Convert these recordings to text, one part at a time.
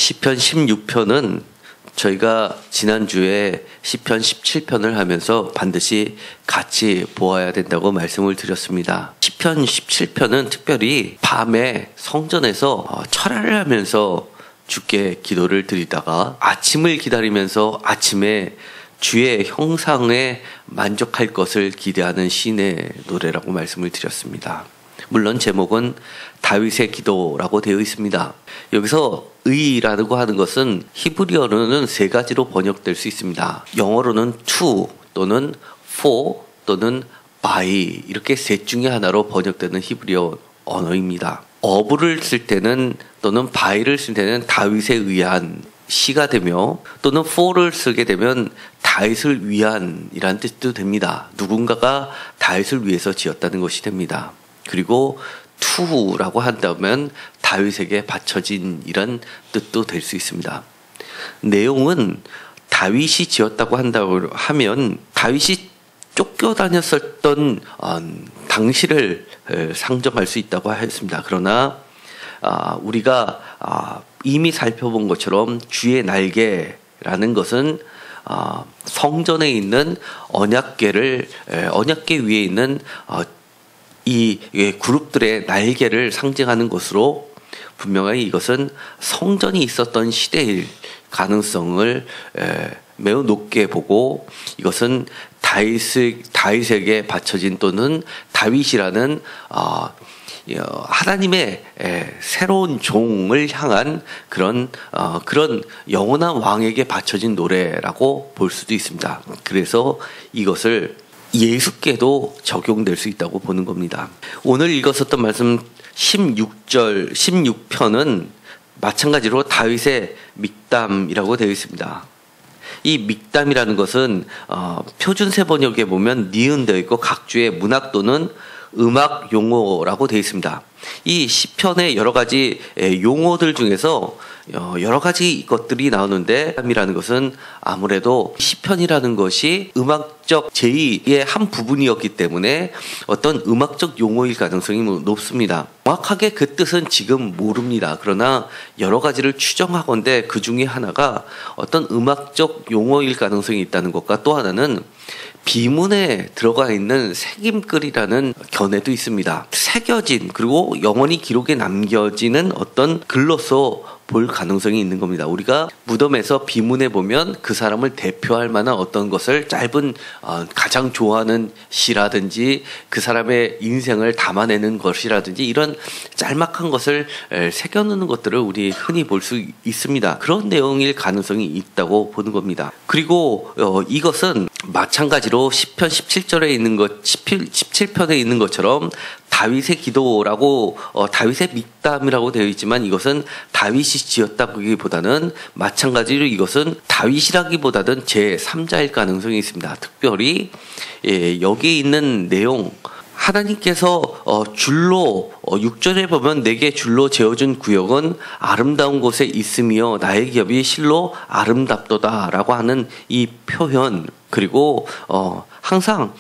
시편 16편은 저희가 지난주에 시편 17편을 하면서 반드시 같이 보아야 된다고 말씀을 드렸습니다. 시편 17편은 특별히 밤에 성전에서 철야를 하면서 주께 기도를 드리다가 아침을 기다리면서 아침에 주의 형상에 만족할 것을 기대하는 시인의 노래라고 말씀을 드렸습니다. 물론 제목은 다윗의 기도라고 되어 있습니다. 여기서 의라고 하는 것은 히브리어로는 세 가지로 번역될 수 있습니다. 영어로는 to 또는 for 또는 by 이렇게 셋 중에 하나로 번역되는 히브리어 언어입니다. of를 쓸 때는 또는 by를 쓸 때는 다윗에 의한 시가 되며 또는 for를 쓰게 되면 다윗을 위한이라는 뜻도 됩니다. 누군가가 다윗을 위해서 지었다는 것이 됩니다. 그리고 to라고 한다면 다윗에게 바쳐진 이런 뜻도 될 수 있습니다. 내용은 다윗이 지었다고 한다고 하면 다윗이 쫓겨다녔었던 당시를 상정할 수 있다고 했습니다. 그러나 우리가 이미 살펴본 것처럼 주의 날개라는 것은 성전에 있는 언약궤 위에 있는 이 그룹들의 날개를 상징하는 것으로 분명히 이것은 성전이 있었던 시대일 가능성을 매우 높게 보고 이것은 다윗에게 바쳐진 또는 다윗이라는 하나님의 새로운 종을 향한 그런 영원한 왕에게 바쳐진 노래라고 볼 수도 있습니다. 그래서 이것을 예수께도 적용될 수 있다고 보는 겁니다. 오늘 읽었었던 말씀 16편은 마찬가지로 다윗의 믹담이라고 되어 있습니다. 이 믹담이라는 것은 표준세 번역에 보면 니은되어 있고 각주의 문학 또는 음악 용어라고 되어 있습니다. 이 시편의 여러 가지 용어들 중에서 여러 가지 것들이 나오는데 믹담이라는 것은 아무래도 시편이라는 것이 음악적 제2의 한 부분이었기 때문에 어떤 음악적 용어일 가능성이 높습니다. 정확하게 그 뜻은 지금 모릅니다. 그러나 여러 가지를 추정하건대 그 중에 하나가 어떤 음악적 용어일 가능성이 있다는 것과 또 하나는 비문에 들어가 있는 새김글이라는 견해도 있습니다. 새겨진 그리고 영원히 기록에 남겨지는 어떤 글로서 볼 가능성이 있는 겁니다. 우리가 무덤에서 비문에 보면 그 사람을 대표할 만한 어떤 것을 짧은 가장 좋아하는 시라든지 그 사람의 인생을 담아내는 것이라든지 이런 짤막한 것을 새겨놓는 것들을 우리 흔히 볼 수 있습니다. 그런 내용일 가능성이 있다고 보는 겁니다. 그리고 이것은 마찬가지로 시편 17절에 있는 것, 17편에 있는 것처럼 다윗의 기도라고 다윗의 믹담이라고 되어 있지만 이것은 다윗이 지었다기보다는 마찬가지로 이것은 다윗이라기보다는 제3자일 가능성이 있습니다. 특별히 여기에 있는 내용 하나님께서 줄로 6절에 보면 내게 줄로 재어준 구역은 아름다운 곳에 있으며 나의 기업이 실로 아름답도다 라고 하는 이 표현 그리고 항상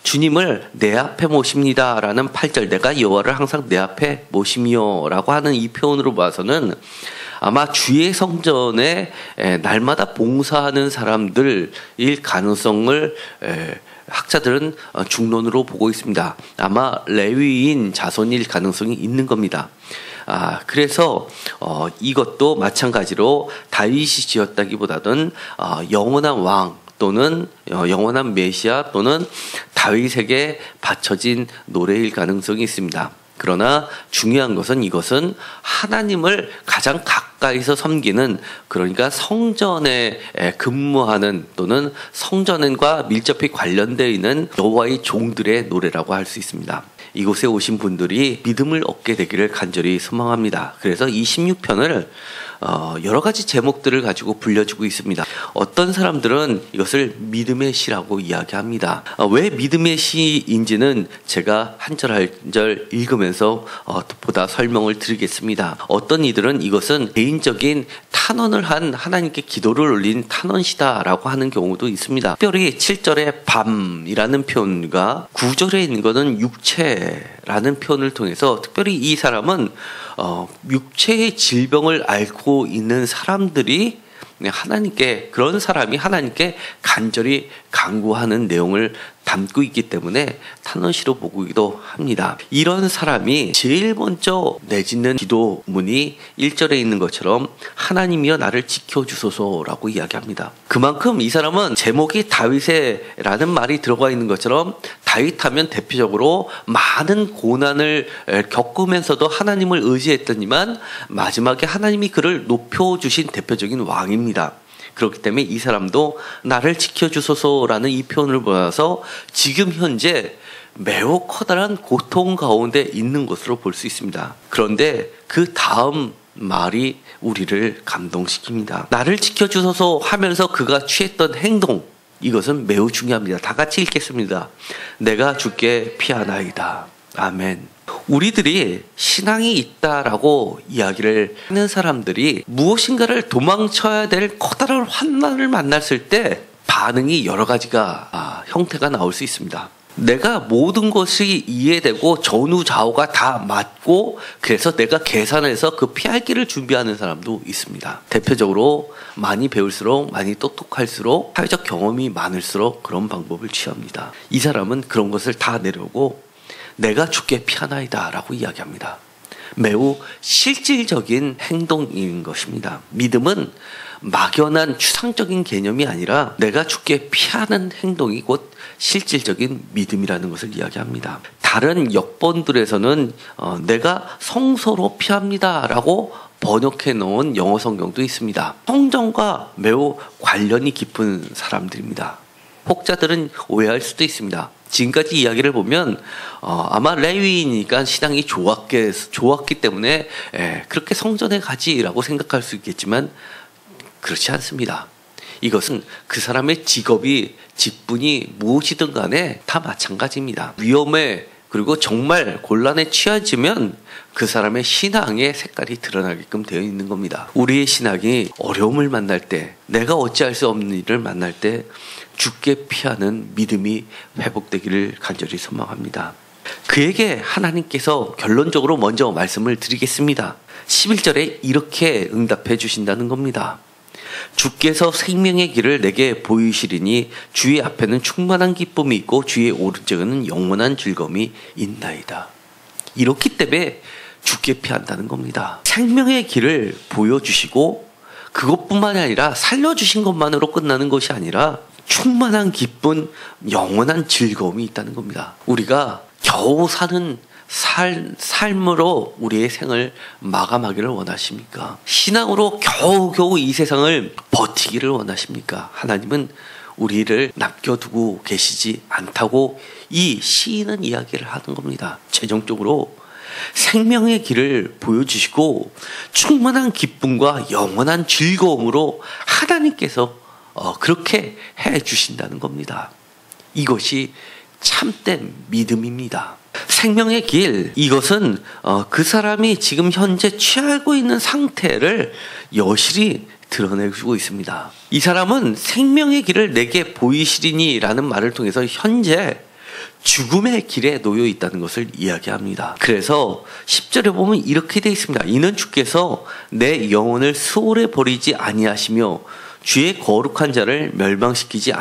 주님을 내 앞에 모십니다 라는 8절 내가 여호와를 항상 내 앞에 모시며 라고 하는 이 표현으로 봐서는 아마 주의 성전에 날마다 봉사하는 사람들일 가능성을 학자들은 중론으로 보고 있습니다. 아마 레위인 자손일 가능성이 있는 겁니다. 그래서 이것도 마찬가지로 다윗이 지었다기보다는 영원한 왕 또는 영원한 메시아 또는 다윗에게 바쳐진 노래일 가능성이 있습니다. 그러나 중요한 것은 이것은 하나님을 가장 가까이서 섬기는 그러니까 성전에 근무하는 또는 성전과 밀접히 관련되어 있는 여호와의 종들의 노래라고 할 수 있습니다. 이곳에 오신 분들이 믿음을 얻게 되기를 간절히 소망합니다. 그래서 이 16편을 여러 가지 제목들을 가지고 불려주고 있습니다. 어떤 사람들은 이것을 믿음의 시라고 이야기합니다. 왜 믿음의 시인지는 제가 한 절 한 절 읽으면서 보다 설명을 드리겠습니다. 어떤 이들은 이것은 개인 개인적인 탄원을 한 하나님께 기도를 올린 탄원시다라고 하는 경우도 있습니다. 특별히 7절의 밤이라는 표현과 9절에 있는 것은 육체라는 표현을 통해서 특별히 이 사람은 육체의 질병을 앓고 있는 사람들이 그런 사람이 하나님께 간절히 간구하는 내용을 담고 있기 때문에 탄원시로 보기도 합니다. 이런 사람이 제일 먼저 내짓는 기도문이 1절에 있는 것처럼 하나님이여 나를 지켜주소서라고 이야기합니다. 그만큼 이 사람은 제목이 다윗의라는 말이 들어가 있는 것처럼 다윗하면 대표적으로 많은 고난을 겪으면서도 하나님을 의지했더니만 마지막에 하나님이 그를 높여주신 대표적인 왕입니다. 그렇기 때문에 이 사람도 나를 지켜주소서라는 이 표현을 보아서 지금 현재 매우 커다란 고통 가운데 있는 것으로 볼 수 있습니다. 그런데 그 다음 말이 우리를 감동시킵니다. 나를 지켜주소서 하면서 그가 취했던 행동, 이것은 매우 중요합니다. 다 같이 읽겠습니다. 내가 주께 피하나이다. 아멘. 우리들이 신앙이 있다라고 이야기를 하는 사람들이 무엇인가를 도망쳐야 될 커다란 환난을 만났을 때 반응이 여러 가지가 형태가 나올 수 있습니다. 내가 모든 것이 이해되고 전후좌우가 다 맞고 그래서 내가 계산해서 그 피할 길을 준비하는 사람도 있습니다. 대표적으로 많이 배울수록 많이 똑똑할수록 사회적 경험이 많을수록 그런 방법을 취합니다. 이 사람은 그런 것을 다 내려오고 내가 주께 피하나이다 라고 이야기합니다. 매우 실질적인 행동인 것입니다. 믿음은 막연한 추상적인 개념이 아니라 내가 주께 피하는 행동이 곧 실질적인 믿음이라는 것을 이야기합니다. 다른 역본들에서는 내가 성소로 피합니다 라고 번역해 놓은 영어 성경도 있습니다. 성전과 매우 관련이 깊은 사람들입니다. 혹자들은 오해할 수도 있습니다. 지금까지 이야기를 보면 아마 레위인이니까 신앙이 좋았기 때문에 그렇게 성전에 가지라고 생각할 수 있겠지만 그렇지 않습니다. 이것은 그 사람의 직업이 직분이 무엇이든 간에 다 마찬가지입니다. 위험에 그리고 정말 곤란에 처해지면 그 사람의 신앙의 색깔이 드러나게끔 되어 있는 겁니다. 우리의 신앙이 어려움을 만날 때, 내가 어찌할 수 없는 일을 만날 때 주께 피하는 믿음이 회복되기를 간절히 소망합니다. 그에게 하나님께서 결론적으로 먼저 말씀을 드리겠습니다. 11절에 이렇게 응답해 주신다는 겁니다. 주께서 생명의 길을 내게 보이시리니 주의 앞에는 충만한 기쁨이 있고 주의 오른쪽에는 영원한 즐거움이 있나이다. 이렇기 때문에 주께 피한다는 겁니다. 생명의 길을 보여주시고 그것뿐만이 아니라 살려주신 것만으로 끝나는 것이 아니라 충만한 기쁨, 영원한 즐거움이 있다는 겁니다. 우리가 겨우 사는 삶으로 우리의 생을 마감하기를 원하십니까? 신앙으로 겨우겨우 이 세상을 버티기를 원하십니까? 하나님은 우리를 남겨두고 계시지 않다고 이 시인은 이야기를 하는 겁니다. 최종적으로 생명의 길을 보여주시고 충만한 기쁨과 영원한 즐거움으로 하나님께서 그렇게 해주신다는 겁니다. 이것이 참된 믿음입니다. 생명의 길, 이것은 그 사람이 지금 현재 취하고 있는 상태를 여실히 드러내주고 있습니다. 이 사람은 생명의 길을 내게 보이시리니 라는 말을 통해서 현재 죽음의 길에 놓여 있다는 것을 이야기합니다. 그래서 10절에 보면 이렇게 되어 있습니다. 이는 주께서 내 영혼을 수월에 버리지 아니하시며 주의 거룩한 자를 멸망시키지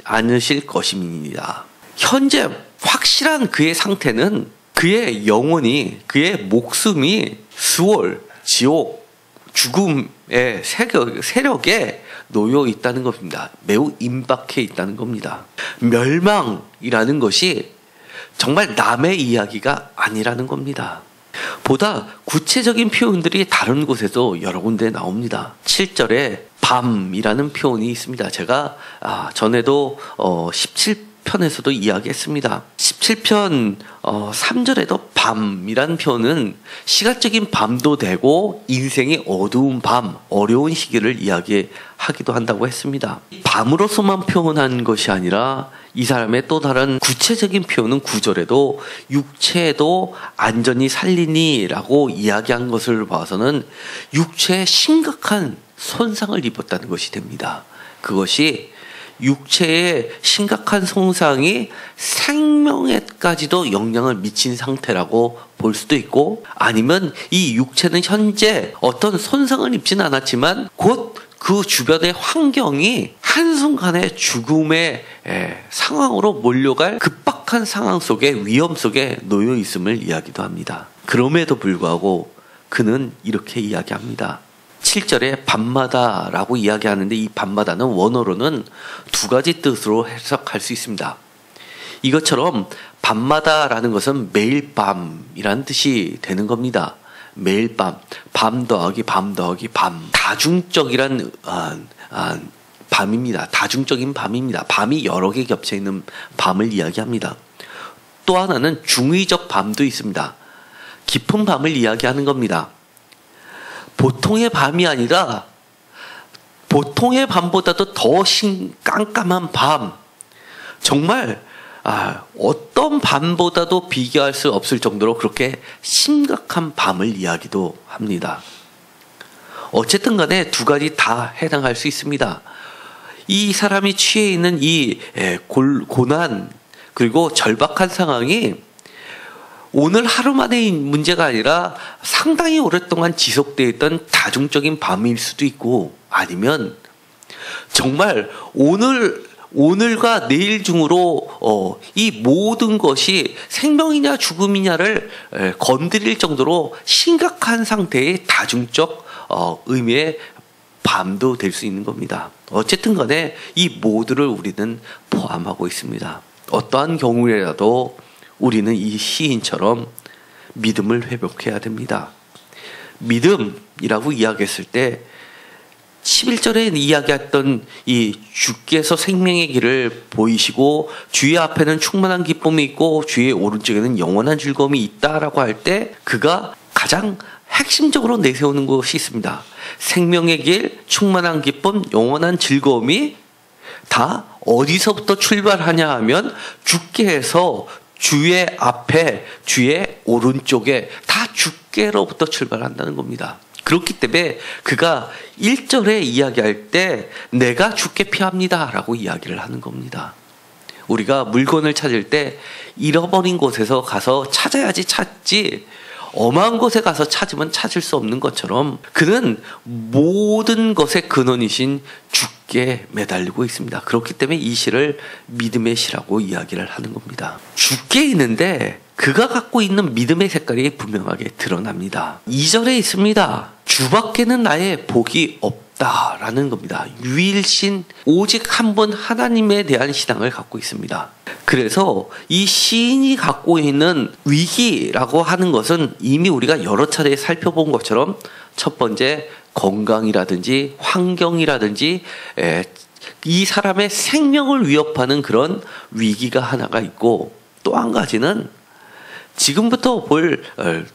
않으실 것임이니이다. 현재 확실한 그의 상태는 그의 영혼이, 그의 목숨이 수월, 지옥, 죽음의 세력에 놓여 있다는 겁니다. 매우 임박해 있다는 겁니다. 멸망이라는 것이 정말 남의 이야기가 아니라는 겁니다. 보다 구체적인 표현들이 다른 곳에도 여러 군데 나옵니다. 7절에 밤이라는 표현이 있습니다. 제가 전에도 17편에서도 이야기했습니다. 17편 3절에도 밤이라는 표현은 시각적인 밤도 되고 인생의 어두운 밤, 어려운 시기를 이야기하기도 한다고 했습니다. 밤으로서만 표현한 것이 아니라 이 사람의 또 다른 구체적인 표현은 9절에도 육체도 안전히 살리니라고 이야기한 것을 봐서는 육체에 심각한 손상을 입었다는 것이 됩니다. 그것이 육체의 심각한 손상이 생명에까지도 영향을 미친 상태라고 볼 수도 있고, 아니면 이 육체는 현재 어떤 손상을 입지는 않았지만 곧 그 주변의 환경이 한순간에 죽음의 상황으로 몰려갈 급박한 상황 속에, 위험 속에 놓여 있음을 이야기도 합니다. 그럼에도 불구하고 그는 이렇게 이야기합니다. 7절에 밤마다라고 이야기하는데, 이 밤마다는 원어로는 두 가지 뜻으로 해석할 수 있습니다. 이것처럼 밤마다라는 것은 매일 밤이라는 뜻이 되는 겁니다. 매일 밤, 밤 더하기 밤 더하기 밤, 다중적이란 밤입니다. 다중적인 밤입니다. 밤이 여러 개 겹쳐 있는 밤을 이야기합니다. 또 하나는 중의적 밤도 있습니다. 깊은 밤을 이야기하는 겁니다. 보통의 밤이 아니라 보통의 밤보다도 더 깜깜한 밤, 정말 어떤 밤보다도 비교할 수 없을 정도로 그렇게 심각한 밤을 이야기도 합니다. 어쨌든 간에 두 가지 다 해당할 수 있습니다. 이 사람이 취해 있는 이 고난 그리고 절박한 상황이 오늘 하루 만의 문제가 아니라 상당히 오랫동안 지속되어 있던 다중적인 밤일 수도 있고, 아니면 정말 오늘과 내일 중으로 이 모든 것이 생명이냐 죽음이냐를 건드릴 정도로 심각한 상태의 다중적 의미의 밤도 될 수 있는 겁니다. 어쨌든 간에 이 모두를 우리는 포함하고 있습니다. 어떠한 경우에라도 우리는 이 시인처럼 믿음을 회복해야 됩니다. 믿음이라고 이야기했을 때 11절에 이야기했던 이 주께서 생명의 길을 보이시고 주의 앞에는 충만한 기쁨이 있고 주의 오른쪽에는 영원한 즐거움이 있다라고 할 때 그가 가장 핵심적으로 내세우는 것이 있습니다. 생명의 길, 충만한 기쁨, 영원한 즐거움이 다 어디서부터 출발하냐 하면 주께서 주의 앞에, 주의 오른쪽에 다 주께로부터 출발한다는 겁니다. 그렇기 때문에 그가 1절에 이야기할 때 내가 주께 피합니다 라고 이야기를 하는 겁니다. 우리가 물건을 찾을 때 잃어버린 곳에서 가서 찾아야지 찾지, 엄한 곳에 가서 찾으면 찾을 수 없는 것처럼 그는 모든 것의 근원이신 주께 매달리고 있습니다. 그렇기 때문에 이 시를 믿음의 시라고 이야기를 하는 겁니다. 주께 있는데 그가 갖고 있는 믿음의 색깔이 분명하게 드러납니다. 2절에 있습니다. 주밖에는 나의 복이 없다라는 겁니다. 유일신 오직 한 분 하나님에 대한 신앙을 갖고 있습니다. 그래서 이 시인이 갖고 있는 위기라고 하는 것은 이미 우리가 여러 차례 살펴본 것처럼 첫 번째 건강이라든지 환경이라든지 이 사람의 생명을 위협하는 그런 위기가 하나가 있고, 또 한 가지는 지금부터 볼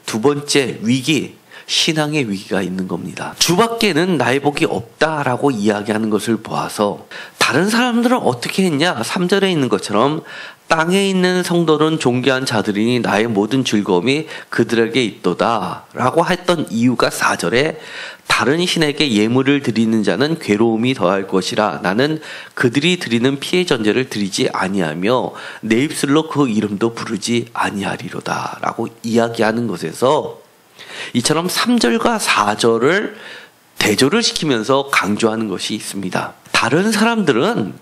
두 번째 위기, 신앙의 위기가 있는 겁니다. 주밖에는 나의 복이 없다라고 이야기하는 것을 보아서 다른 사람들은 어떻게 했냐? 3절에 있는 것처럼 땅에 있는 성도는 존귀한 자들이니 나의 모든 즐거움이 그들에게 있도다 라고 했던 이유가 4절에 다른 신에게 예물을 드리는 자는 괴로움이 더할 것이라 나는 그들이 드리는 피의 전제를 드리지 아니하며 내 입술로 그 이름도 부르지 아니하리로다 라고 이야기하는 것에서 이처럼 3절과 4절을 대조를 시키면서 강조하는 것이 있습니다. 다른 사람들은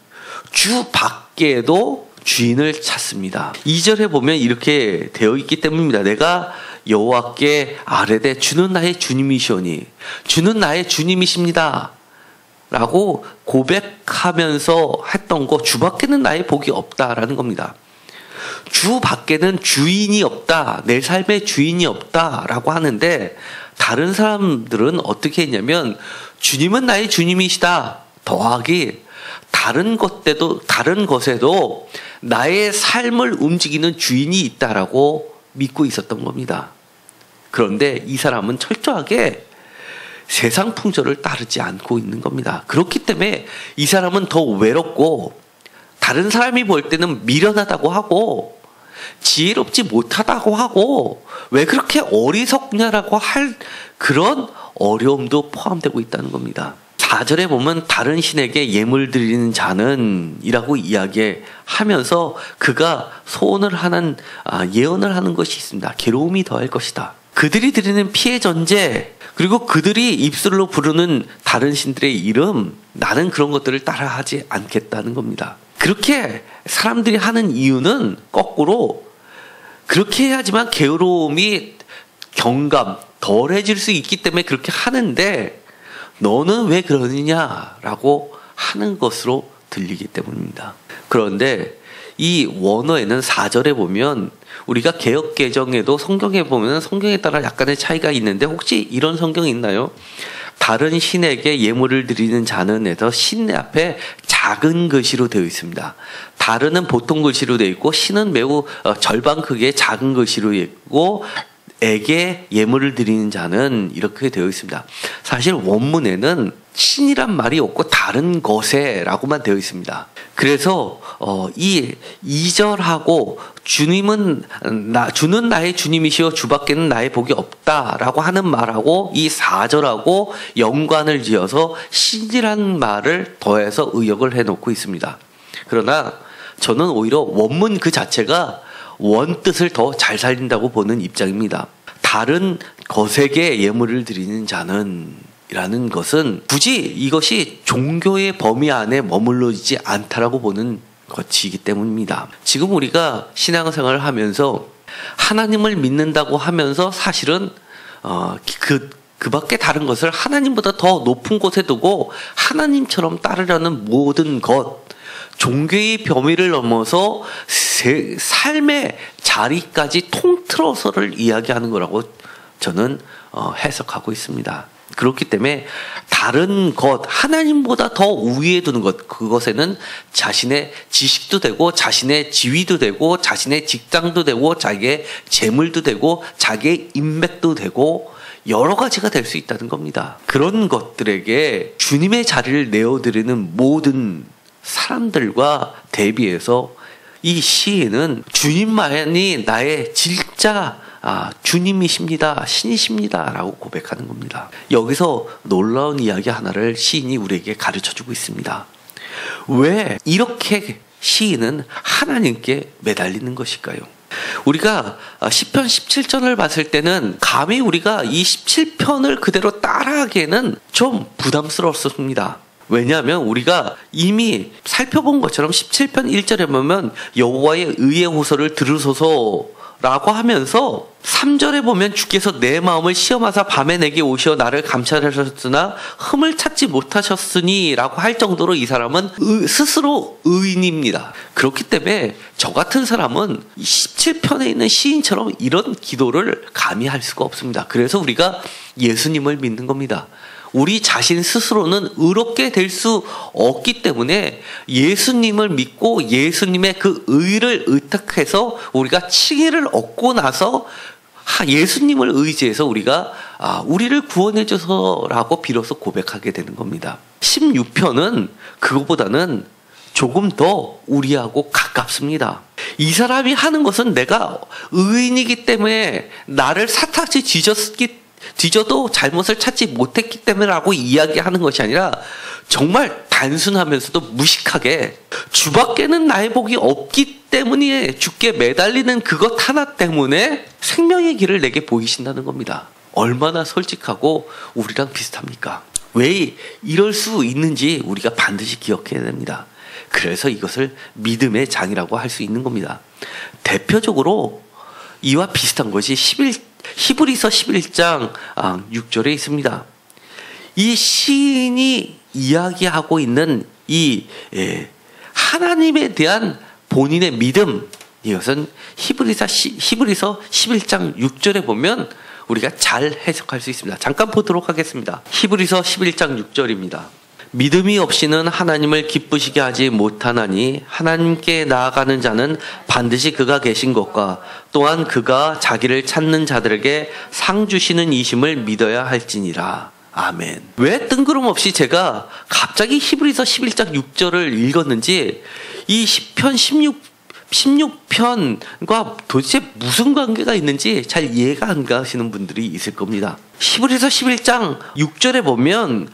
주 밖에도 주인을 찾습니다. 2절에 보면 이렇게 되어 있기 때문입니다. 내가 여호와께 아뢰되 주는 나의 주님이시오니 주는 나의 주님이십니다 라고 고백하면서 했던 거, 주 밖에는 나의 복이 없다라는 겁니다. 주 밖에는 주인이 없다, 내 삶의 주인이 없다라고 하는데 다른 사람들은 어떻게 했냐면 주님은 나의 주님이시다 더하기 다른 것에도 나의 삶을 움직이는 주인이 있다라고 믿고 있었던 겁니다. 그런데 이 사람은 철저하게 세상 풍조를 따르지 않고 있는 겁니다. 그렇기 때문에 이 사람은 더 외롭고 다른 사람이 볼 때는 미련하다고 하고 지혜롭지 못하다고 하고 왜 그렇게 어리석냐라고 할 그런 어려움도 포함되고 있다는 겁니다. 4절에 보면 다른 신에게 예물 드리는 자는 이라고 이야기하면서 그가 소원을 하는 예언을 하는 것이 있습니다. 괴로움이 더할 것이다. 그들이 드리는 피해 전제 그리고 그들이 입술로 부르는 다른 신들의 이름 나는 그런 것들을 따라하지 않겠다는 겁니다. 그렇게 사람들이 하는 이유는 거꾸로 그렇게 해야지만 괴로움이 경감 덜해질 수 있기 때문에 그렇게 하는데 너는 왜 그러느냐라고 하는 것으로 들리기 때문입니다. 그런데 이 원어에는 4절에 보면 우리가 개역 개정에도 성경에 보면 성경에 따라 약간의 차이가 있는데 혹시 이런 성경이 있나요? 다른 신에게 예물을 드리는 자는 에서 신 앞에 작은 글씨로 되어 있습니다. 다른은 보통 글씨로 되어 있고 신은 매우 절반 크기의 작은 글씨로 있고 에게 예물을 드리는 자는 이렇게 되어 있습니다. 사실 원문에는 신이란 말이 없고 다른 것에라고만 되어 있습니다. 그래서 이 2절하고 주는 나의 주님이시여 주밖에는 나의 복이 없다라고 하는 말하고 이 4절하고 연관을 지어서 신이라는 말을 더해서 의역을 해놓고 있습니다. 그러나 저는 오히려 원문 그 자체가 원뜻을 더 잘 살린다고 보는 입장입니다. 다른 것에게 예물을 드리는 자는 이라는 것은 굳이 이것이 종교의 범위 안에 머물러지지 않다라고 보는 것이기 때문입니다. 지금 우리가 신앙생활을 하면서 하나님을 믿는다고 하면서 사실은 그 밖에 다른 것을 하나님보다 더 높은 곳에 두고 하나님처럼 따르려는 모든 것 종교의 범위를 넘어서 삶의 자리까지 통틀어서를 이야기하는 거라고 저는 해석하고 있습니다. 그렇기 때문에 다른 것, 하나님보다 더 우위에 두는 것, 그것에는 자신의 지식도 되고 자신의 지위도 되고 자신의 직장도 되고 자기의 재물도 되고 자기의 인맥도 되고 여러 가지가 될 수 있다는 겁니다. 그런 것들에게 주님의 자리를 내어드리는 모든 사람들과 대비해서 이 시인은 주님만이 나의 진짜 주님이십니다. 신이십니다. 라고 고백하는 겁니다. 여기서 놀라운 이야기 하나를 시인이 우리에게 가르쳐주고 있습니다. 왜 이렇게 시인은 하나님께 매달리는 것일까요? 우리가 시편 17편을 봤을 때는 감히 우리가 이 17편을 그대로 따라하기에는 좀 부담스러웠습니다. 왜냐하면 우리가 이미 살펴본 것처럼 17편 1절에 보면 여호와의 의의 호소를 들으소서라고 하면서 3절에 보면 주께서 내 마음을 시험하사 밤에 내게 오시어 나를 감찰하셨으나 흠을 찾지 못하셨으니 라고 할 정도로 이 사람은 스스로 의인입니다. 그렇기 때문에 저 같은 사람은 17편에 있는 시인처럼 이런 기도를 감히 할 수가 없습니다. 그래서 우리가 예수님을 믿는 겁니다. 우리 자신 스스로는 의롭게 될 수 없기 때문에 예수님을 믿고 예수님의 그 의를 의탁해서 우리가 칭의를 얻고 나서 예수님을 의지해서 우리가 우리를 구원해 줘서라고 비로소 고백하게 되는 겁니다. 16편은 그것보다는 조금 더 우리하고 가깝습니다. 이 사람이 하는 것은 내가 의인이기 때문에 나를 사탁지 뒤져도 잘못을 찾지 못했기 때문에라고 이야기하는 것이 아니라 정말 단순하면서도 무식하게 주밖에는 나의 복이 없기 때문에 주께 매달리는 그것 하나 때문에 생명의 길을 내게 보이신다는 겁니다. 얼마나 솔직하고 우리랑 비슷합니까? 왜 이럴 수 있는지 우리가 반드시 기억해야 됩니다. 그래서 이것을 믿음의 장이라고 할 수 있는 겁니다. 대표적으로 이와 비슷한 것이 히브리서 11장 6절에 있습니다. 이 시인이 이야기하고 있는 이 하나님에 대한 본인의 믿음, 이것은 히브리서 11장 6절에 보면 우리가 잘 해석할 수 있습니다. 잠깐 보도록 하겠습니다. 히브리서 11장 6절입니다. 믿음이 없이는 하나님을 기쁘시게 하지 못하나니 하나님께 나아가는 자는 반드시 그가 계신 것과 또한 그가 자기를 찾는 자들에게 상 주시는 이심을 믿어야 할지니라. 아멘. 왜 뜬금없이 제가 갑자기 히브리서 11장 6절을 읽었는지 이 시편 16편과 도대체 무슨 관계가 있는지 잘 이해가 안 가시는 분들이 있을 겁니다. 히브리서 11장 6절에 보면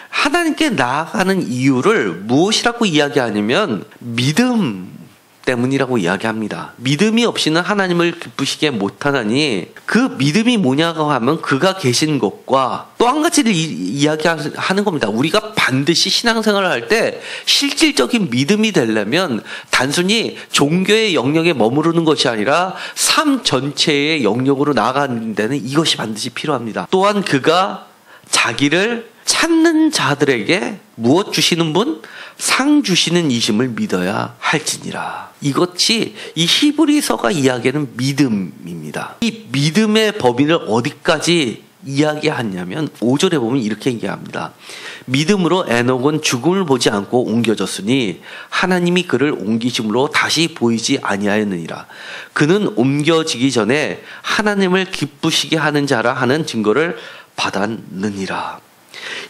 하나님께 나아가는 이유를 무엇이라고 이야기하냐면 믿음 때문이라고 이야기합니다. 믿음이 없이는 하나님을 기쁘시게 못하나니 그 믿음이 뭐냐고 하면 그가 계신 것과 또 한 가지를 이야기하는 겁니다. 우리가 반드시 신앙생활을 할 때 실질적인 믿음이 되려면 단순히 종교의 영역에 머무르는 것이 아니라 삶 전체의 영역으로 나아가는 데는 이것이 반드시 필요합니다. 또한 그가 자기를 찾는 자들에게 무엇 주시는 분? 상 주시는 이심을 믿어야 할지니라. 이것이 이 히브리서가 이야기하는 믿음입니다. 이 믿음의 범위를 어디까지 이야기하냐면 5절에 보면 이렇게 얘기합니다. 믿음으로 에녹은 죽음을 보지 않고 옮겨졌으니 하나님이 그를 옮기심으로 다시 보이지 아니하였느니라. 그는 옮겨지기 전에 하나님을 기쁘시게 하는 자라 하는 증거를 받았느니라.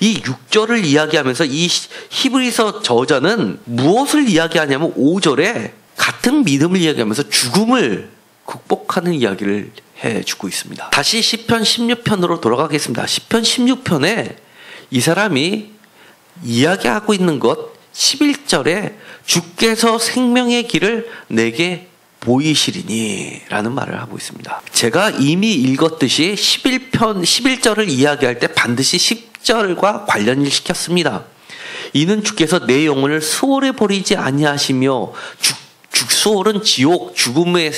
이 6절을 이야기하면서 이 히브리서 저자는 무엇을 이야기하냐면 5절에 같은 믿음을 이야기하면서 죽음을 극복하는 이야기를 해주고 있습니다. 다시 시편 16편으로 돌아가겠습니다. 시편 16편에 이 사람이 이야기하고 있는 것 11절에 주께서 생명의 길을 내게 보이시리니 라는 말을 하고 있습니다. 제가 이미 읽었듯이 11절을 이야기할 때 반드시 10절과 관련을 시켰습니다. 이는 주께서 내 영혼을 수월에 버리지 아니하시며 수월은 지옥, 죽음의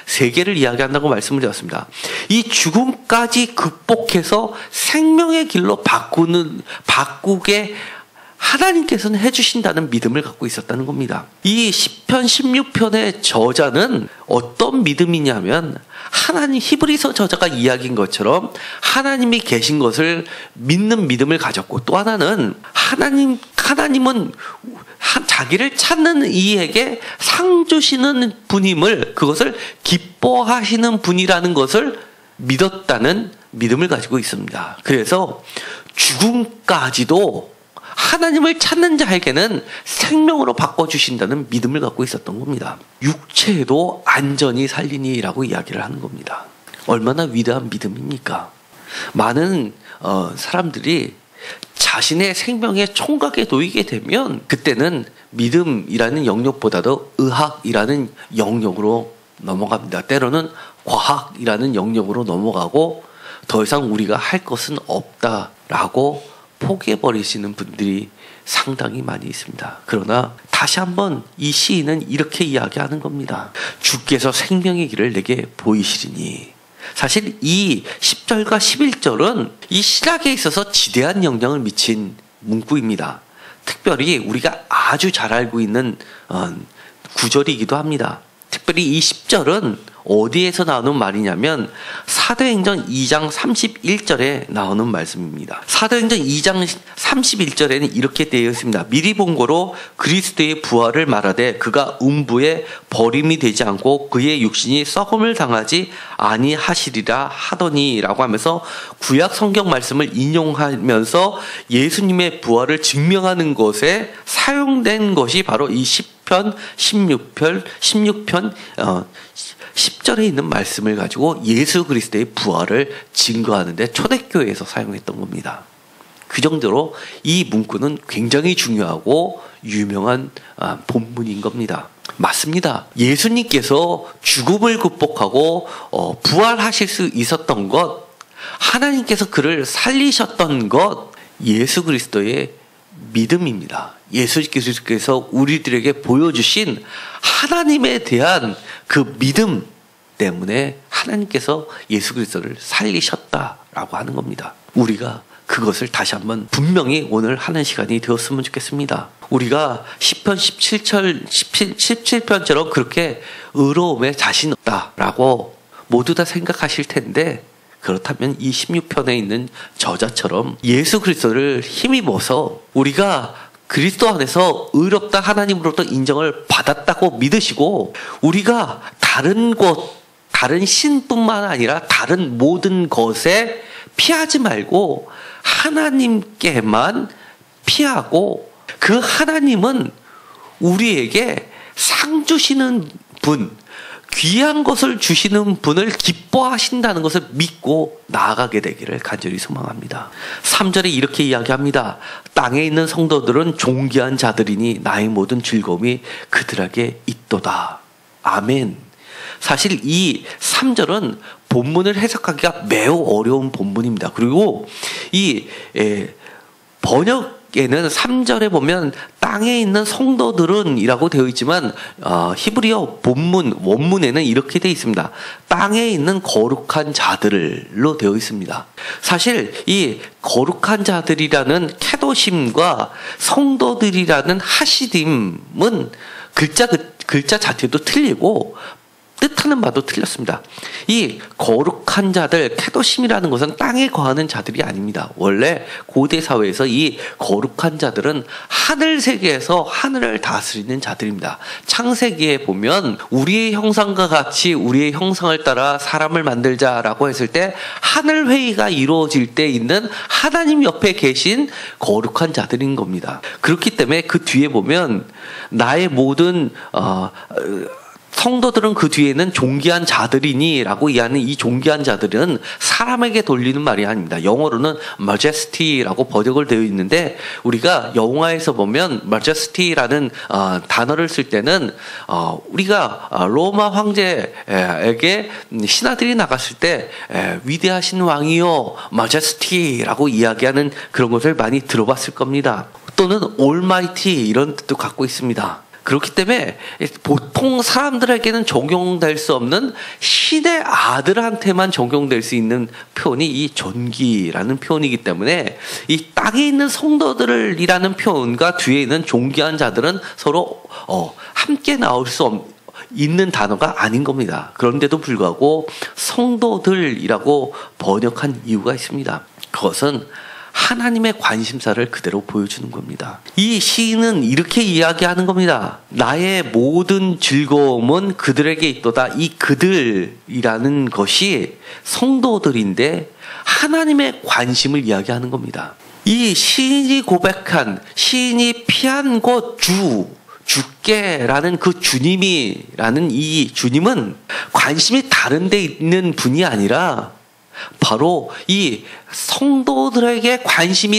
세계를 이야기한다고 말씀을 드렸습니다. 이 죽음까지 극복해서 생명의 길로 바꾸게 하나님께서는 해주신다는 믿음을 갖고 있었다는 겁니다. 이 시편 16편의 저자는 어떤 믿음이냐면 히브리서 저자가 이야기한 것처럼 하나님이 계신 것을 믿는 믿음을 가졌고, 또 하나는 하나님은 자기를 찾는 이에게 상 주시는 분임을, 그것을 기뻐하시는 분이라는 것을 믿었다는 믿음을 가지고 있습니다. 그래서 죽음까지도 하나님을 찾는 자에게는 생명으로 바꿔주신다는 믿음을 갖고 있었던 겁니다. 육체도 안전히 살리니라고 이야기를 하는 겁니다. 얼마나 위대한 믿음입니까? 많은 사람들이 자신의 생명의 총각에 놓이게 되면 그때는 믿음이라는 영역보다도 의학이라는 영역으로 넘어갑니다. 때로는 과학이라는 영역으로 넘어가고 더 이상 우리가 할 것은 없다라고 포기해버리시는 분들이 상당히 많이 있습니다. 그러나 다시 한번 이 시인은 이렇게 이야기하는 겁니다. 주께서 생명의 길을 내게 보이시리니. 사실 이 10절과 11절은 이 신학에 있어서 지대한 영향을 미친 문구입니다. 특별히 우리가 아주 잘 알고 있는 구절이기도 합니다. 특별히 이 10절은 어디에서 나오는 말이냐면 사도행전 2장 31절에 나오는 말씀입니다. 사도행전 2장 31절에는 이렇게 되어 있습니다. 미리 본 거로 그리스도의 부활을 말하되 그가 음부에 버림이 되지 않고 그의 육신이 썩음을 당하지 아니하시리라 하더니라고 하면서 구약 성경 말씀을 인용하면서 예수님의 부활을 증명하는 것에 사용된 것이 바로 이 10편 16편 10절에 있는 말씀을 가지고 예수 그리스도의 부활을 증거하는데 초대교회에서 사용했던 겁니다. 그 정도로 이 문구는 굉장히 중요하고 유명한 본문인 겁니다. 맞습니다. 예수님께서 죽음을 극복하고 부활하실 수 있었던 것, 하나님께서 그를 살리셨던 것, 예수 그리스도의 믿음입니다. 예수 그리스도께서 우리들에게 보여주신 하나님에 대한 그 믿음 때문에 하나님께서 예수 그리스도를 살리셨다라고 하는 겁니다. 우리가 그것을 다시 한번 분명히 오늘 하는 시간이 되었으면 좋겠습니다. 우리가 시편 17편처럼 그렇게 의로움에 자신 없다라고 모두 다 생각하실 텐데, 그렇다면 이 16편에 있는 저자처럼 예수 그리스도를 힘입어서 우리가 그리스도 안에서 의롭다 하나님으로부터 인정을 받았다고 믿으시고, 우리가 다른 신뿐만 아니라 다른 모든 것에 피하지 말고 하나님께만 피하고, 그 하나님은 우리에게 상 주시는 분, 귀한 것을 주시는 분을 기뻐하신다는 것을 믿고 나아가게 되기를 간절히 소망합니다. 3절에 이렇게 이야기합니다. 땅에 있는 성도들은 존귀한 자들이니 나의 모든 즐거움이 그들에게 있도다. 아멘. 사실 이 3절은 본문을 해석하기가 매우 어려운 본문입니다. 그리고 이 번역에는 3절에 보면 땅에 있는 성도들은 이라고 되어 있지만 히브리어 본문 원문에는 이렇게 되어 있습니다. 땅에 있는 거룩한 자들로 되어 있습니다. 사실 이 거룩한 자들이라는 케도심과 성도들이라는 하시딤은 글자 자체도 틀리고 뜻하는 바도 틀렸습니다. 이 거룩한 자들, 케도심이라는 것은 땅에 거하는 자들이 아닙니다. 원래 고대 사회에서 이 거룩한 자들은 하늘 세계에서 하늘을 다스리는 자들입니다. 창세기에 보면 우리의 형상과 같이 우리의 형상을 따라 사람을 만들자라고 했을 때 하늘 회의가 이루어질 때 있는 하나님 옆에 계신 거룩한 자들인 겁니다. 그렇기 때문에 그 뒤에 보면 나의 모든 성도들은 그 뒤에는 존귀한 자들이니 라고 이해하는 이 존귀한 자들은 사람에게 돌리는 말이 아닙니다. 영어로는 majesty라고 번역을 되어 있는데, 우리가 영화에서 보면 majesty라는 단어를 쓸 때는 우리가 로마 황제에게 신하들이 나갔을 때 위대하신 왕이요 majesty라고 이야기하는 그런 것을 많이 들어봤을 겁니다. 또는 almighty 이런 뜻도 갖고 있습니다. 그렇기 때문에 보통 사람들에게는 적용될 수 없는 신의 아들한테만 적용될 수 있는 표현이 이 존귀라는 표현이기 때문에 이 땅에 있는 성도들이라는 표현과 뒤에 있는 존귀한 자들은 서로 함께 나올 수 있는 단어가 아닌 겁니다. 그런데도 불구하고 성도들이라고 번역한 이유가 있습니다. 그것은 하나님의 관심사를 그대로 보여주는 겁니다. 이 시인은 이렇게 이야기하는 겁니다. 나의 모든 즐거움은 그들에게 있도다. 이 그들이라는 것이 성도들인데 하나님의 관심을 이야기하는 겁니다. 이 시인이 고백한, 시인이 피한 곳 주께라는 그 주님이라는 이 주님은 관심이 다른 데 있는 분이 아니라 바로 이 성도들에게 관심이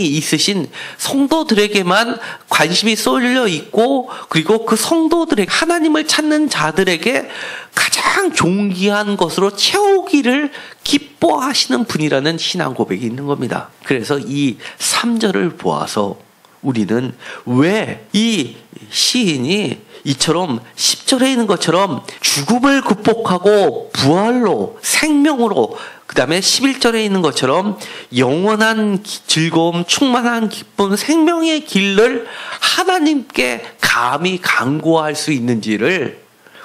있으신 성도들에게만 관심이 쏠려 있고, 그리고 그 성도들에게 하나님을 찾는 자들에게 가장 존귀한 것으로 채우기를 기뻐하시는 분이라는 신앙 고백이 있는 겁니다. 그래서 이 3절을 보아서 우리는 왜 이 시인이 이처럼 10절에 있는 것처럼 죽음을 극복하고 부활로, 생명으로, 그 다음에 11절에 있는 것처럼 영원한 즐거움, 충만한 기쁨, 생명의 길을 하나님께 감히 간구할 수 있는지를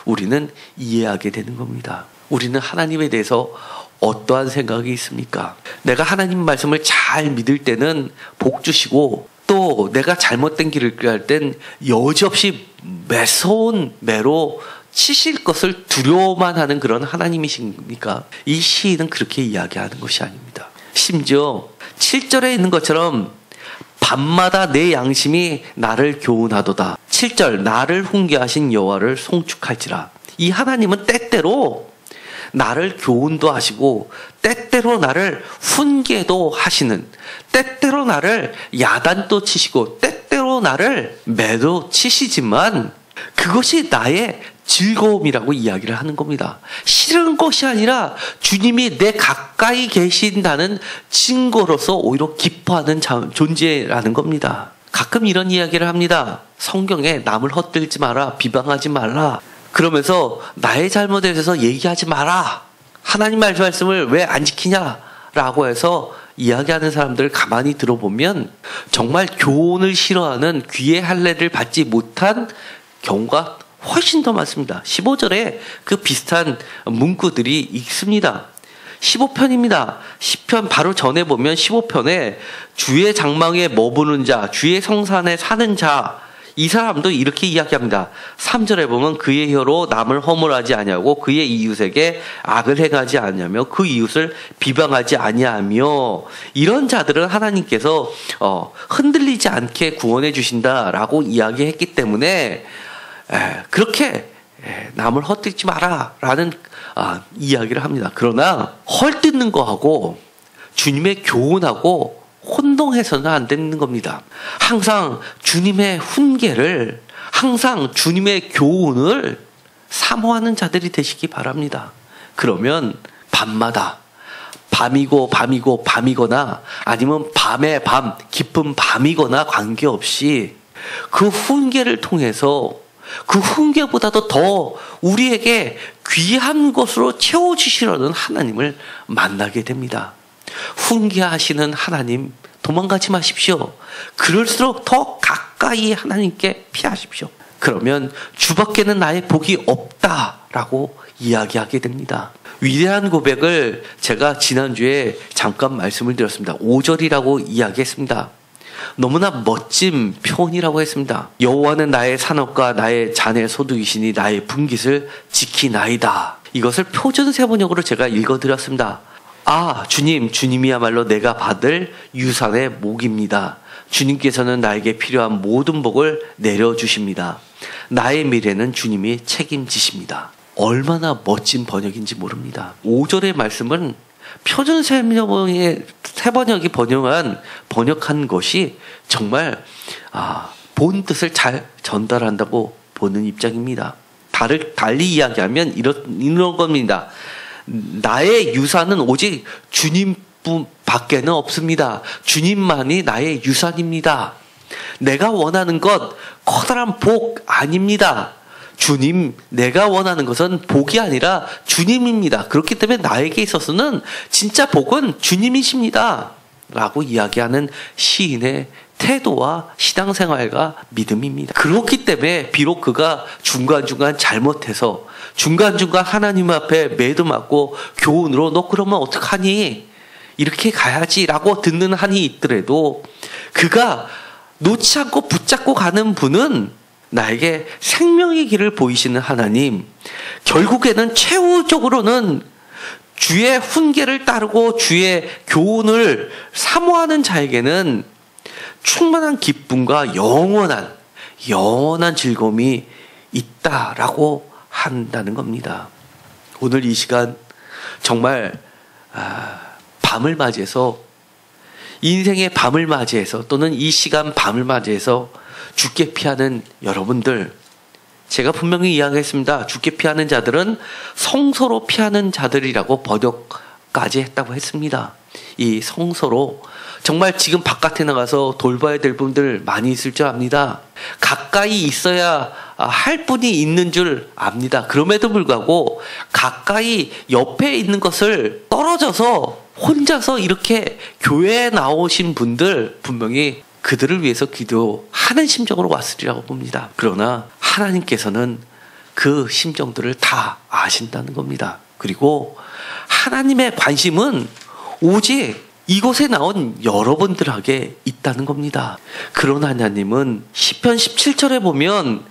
우리는 이해하게 되는 겁니다. 우리는 하나님에 대해서 어떠한 생각이 있습니까? 내가 하나님 말씀을 잘 믿을 때는 복 주시고, 또 내가 잘못된 길을 갈 땐 여지없이 매서운 매로 치실 것을 두려워만 하는 그런 하나님이십니까? 이 시인은 그렇게 이야기하는 것이 아닙니다. 심지어 7절에 있는 것처럼 밤마다 내 양심이 나를 교훈하도다. 7절, 나를 훈계하신 여호와를 송축할지라. 이 하나님은 때때로 나를 교훈도 하시고 때때로 나를 훈계도 하시는, 때때로 나를 야단도 치시고 때때로 나를 매도 치시지만 그것이 나의 즐거움이라고 이야기를 하는 겁니다. 싫은 것이 아니라 주님이 내 가까이 계신다는 증거로서 오히려 기뻐하는 존재라는 겁니다. 가끔 이런 이야기를 합니다. 성경에 남을 헛들지 마라, 비방하지 말라, 그러면서 나의 잘못에 대해서 얘기하지 마라, 하나님 말씀을 왜 안 지키냐라고 해서 이야기하는 사람들을 가만히 들어보면 정말 교훈을 싫어하는, 귀의 할례를 받지 못한 경우가 훨씬 더 많습니다. 15절에 그 비슷한 문구들이 있습니다. 15편입니다. 10편 바로 전에 보면 15편에 주의 장막에 머무는 자, 주의 성산에 사는 자, 이 사람도 이렇게 이야기합니다. 3절에 보면 그의 혀로 남을 허물하지 아니하고 그의 이웃에게 악을 행하지 아니하며 그 이웃을 비방하지 아니하며 이런 자들은 하나님께서 흔들리지 않게 구원해 주신다라고 이야기했기 때문에 그렇게 남을 헛되지 마라라는 이야기를 합니다. 그러나 헐뜯는 거하고 주님의 교훈하고 혼동해서는 안 되는 겁니다. 항상 주님의 훈계를, 항상 주님의 교훈을 사모하는 자들이 되시기 바랍니다. 그러면 밤마다 밤이고 밤이거나 아니면 밤의 밤, 깊은 밤이거나 관계없이 그 훈계를 통해서 그 훈계보다도 더 우리에게 귀한 것으로 채워주시려는 하나님을 만나게 됩니다. 훈계하시는 하나님 도망가지 마십시오. 그럴수록 더 가까이 하나님께 피하십시오. 그러면 주밖에는 나의 복이 없다라고 이야기하게 됩니다. 위대한 고백을 제가 지난주에 잠깐 말씀을 드렸습니다. 5절이라고 이야기했습니다. 너무나 멋진 표현이라고 했습니다. 여호와는 나의 산업과 나의 잔의 소득이시니 나의 분깃을 지키나이다. 이것을 표준 세번역으로 제가 읽어드렸습니다. 주님이야말로 내가 받을 유산의 목입니다. 주님께서는 나에게 필요한 모든 복을 내려주십니다. 나의 미래는 주님이 책임지십니다. 얼마나 멋진 번역인지 모릅니다. 5절의 말씀은 표준 세번역이 번역한 것이 정말 본 뜻을 잘 전달한다고 보는 입장입니다. 달리 이야기하면 이런 겁니다. 나의 유산은 오직 주님밖에는 없습니다. 주님만이 나의 유산입니다. 내가 원하는 것 커다란 복 아닙니다. 내가 원하는 것은 복이 아니라 주님입니다. 그렇기 때문에 나에게 있어서는 진짜 복은 주님이십니다. 라고 이야기하는 시인의 태도와 신앙생활과 믿음입니다. 그렇기 때문에 비록 그가 중간중간 잘못해서 중간중간 하나님 앞에 매도 맞고 교훈으로 너 그러면 어떡하니? 이렇게 가야지라고 듣는 한이 있더라도 그가 놓지 않고 붙잡고 가는 분은 나에게 생명의 길을 보이시는 하나님, 결국에는 최후적으로는 주의 훈계를 따르고 주의 교훈을 사모하는 자에게는 충만한 기쁨과 영원한 즐거움이 있다라고 한다는 겁니다. 오늘 이 시간 정말 밤을 맞이해서 인생의 밤을 맞이해서 또는 이 시간 밤을 맞이해서 죽게 피하는 여러분들, 제가 분명히 이야기했습니다. 죽게 피하는 자들은 성소로 피하는 자들이라고 번역까지 했다고 했습니다. 이 성소로 정말 지금 바깥에 나가서 돌봐야 될 분들 많이 있을 줄 압니다. 가까이 있어야 할 분이 있는 줄 압니다. 그럼에도 불구하고 가까이 옆에 있는 것을 떨어져서 혼자서 이렇게 교회에 나오신 분들 분명히 그들을 위해서 기도하는 심정으로 왔으리라고 봅니다. 그러나 하나님께서는 그 심정들을 다 아신다는 겁니다. 그리고 하나님의 관심은 오직 이곳에 나온 여러분들에게 있다는 겁니다. 그런 하나님은 시편 17절에 보면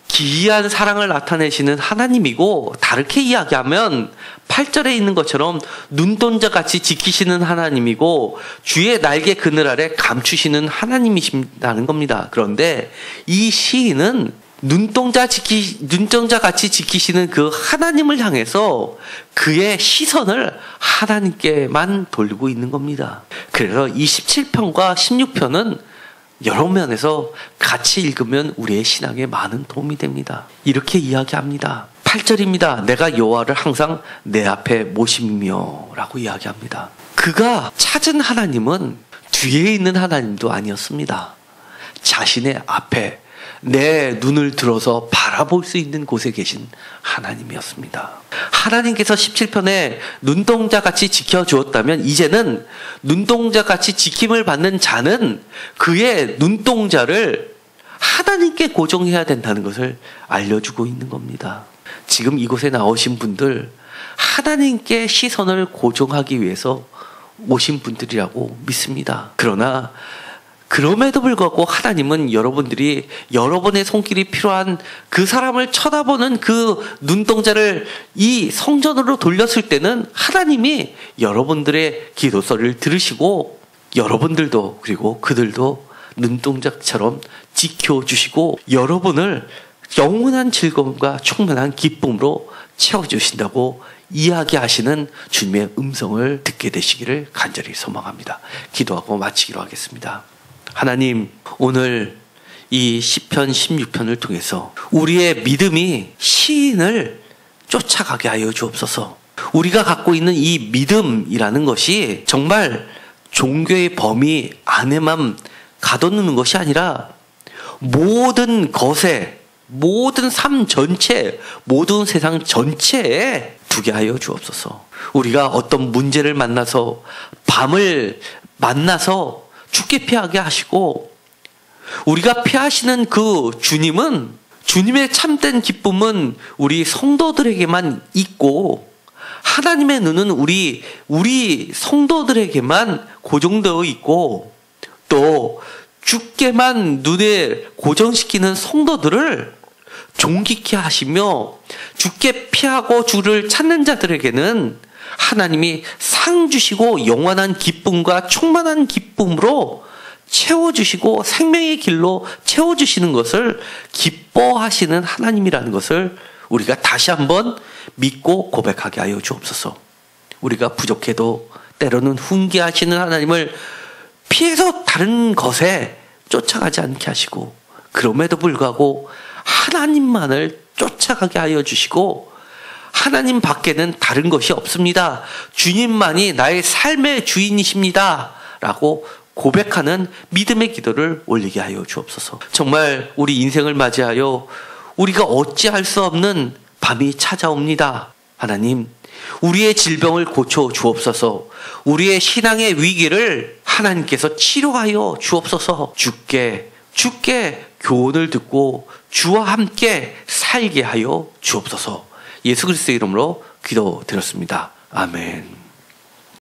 기이한 사랑을 나타내시는 하나님이고, 다르게 이야기하면 8절에 있는 것처럼 눈동자같이 지키시는 하나님이고 주의 날개 그늘 아래 감추시는 하나님이시다는 겁니다. 그런데 이 시인은 눈동자같이 지키시는 그 하나님을 향해서 그의 시선을 하나님께만 돌리고 있는 겁니다. 그래서 이 17편과 16편은 여러 면에서 같이 읽으면 우리의 신앙에 많은 도움이 됩니다. 이렇게 이야기합니다. 8절입니다. 내가 여호와를 항상 내 앞에 모시며 라고 이야기합니다. 그가 찾은 하나님은 뒤에 있는 하나님도 아니었습니다. 자신의 앞에 내 눈을 들어서 바라볼 수 있는 곳에 계신 하나님이었습니다. 하나님께서 17편에 눈동자같이 지켜주었다면 이제는 눈동자같이 지킴을 받는 자는 그의 눈동자를 하나님께 고정해야 된다는 것을 알려주고 있는 겁니다. 지금 이곳에 나오신 분들 하나님께 시선을 고정하기 위해서 오신 분들이라고 믿습니다. 그러나 그럼에도 불구하고 하나님은 여러분들이 여러분의 손길이 필요한 그 사람을 쳐다보는 그 눈동자를 이 성전으로 돌렸을 때는 하나님이 여러분들의 기도 소리를 들으시고 여러분들도 그리고 그들도 눈동자처럼 지켜주시고 여러분을 영원한 즐거움과 충만한 기쁨으로 채워주신다고 이야기하시는 주님의 음성을 듣게 되시기를 간절히 소망합니다. 기도하고 마치기로 하겠습니다. 하나님, 오늘 이 시편 16편을 통해서 우리의 믿음이 시인을 쫓아가게 하여 주옵소서. 우리가 갖고 있는 이 믿음이라는 것이 정말 종교의 범위 안에만 가둬놓는 것이 아니라 모든 것에, 모든 삶 전체, 모든 세상 전체에 두게 하여 주옵소서. 우리가 어떤 문제를 만나서 밤을 만나서 죽게 피하게 하시고 우리가 피하시는 그 주님은 주님의 참된 기쁨은 우리 성도들에게만 있고 하나님의 눈은 우리 성도들에게만 고정되어 있고 또 주께만 눈에 고정시키는 성도들을 존귀케 하시며 주께 피하고 주를 찾는 자들에게는 하나님이 상 주시고 영원한 기쁨과 충만한 기쁨으로 채워주시고 생명의 길로 채워주시는 것을 기뻐하시는 하나님이라는 것을 우리가 다시 한번 믿고 고백하게 하여 주옵소서. 우리가 부족해도 때로는 훈계하시는 하나님을 피해서 다른 것에 쫓아가지 않게 하시고 그럼에도 불구하고 하나님만을 쫓아가게 하여 주시고 하나님 밖에는 다른 것이 없습니다. 주님만이 나의 삶의 주인이십니다. 라고 고백하는 믿음의 기도를 올리게 하여 주옵소서. 정말 우리 인생을 맞이하여 우리가 어찌할 수 없는 밤이 찾아옵니다. 하나님, 우리의 질병을 고쳐 주옵소서. 우리의 신앙의 위기를 하나님께서 치료하여 주옵소서. 주께 교훈을 듣고 주와 함께 살게 하여 주옵소서. 예수 그리스도의 이름으로 기도드렸습니다. 아멘.